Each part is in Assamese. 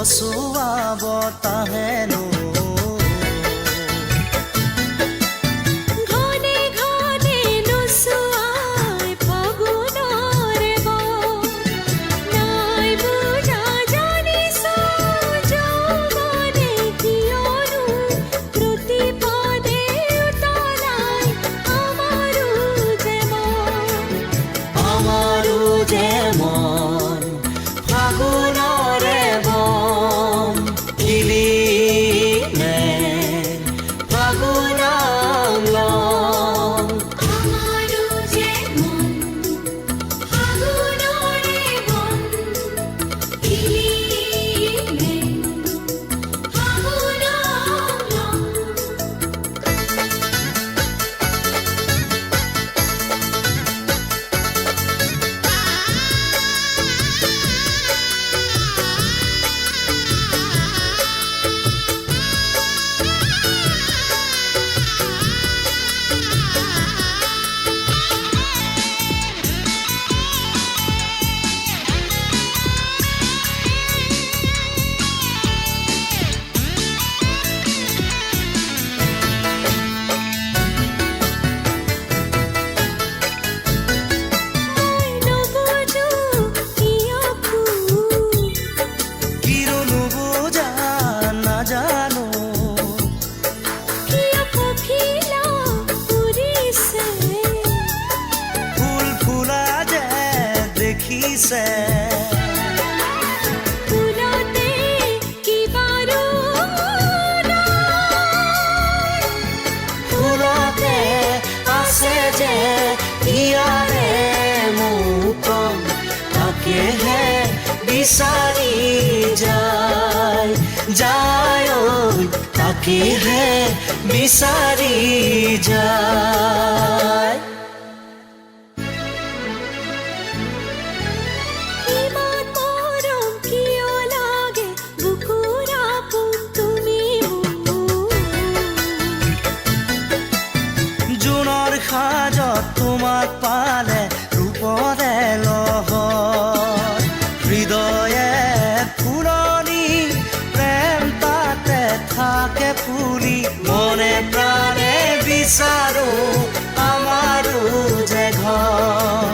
বসুৱা বতাহেনো ফুলতে আছে যে ইয়াৰে মুকন তাকেহে বিচাৰি যায় যায় তাকেহে বিচাৰি যায় তোমাক পালে ৰূপৰে লহৰ হৃদয়ে ফুলনি প্ৰেম তাতে থাকে ফুলি মনে প্ৰাণে বিচাৰো আমাৰো যে ঘৰ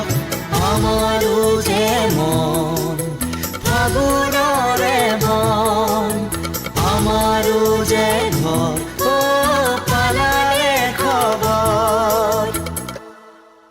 আমাৰো যে মন ফাগুণৰে মন আমাৰো যে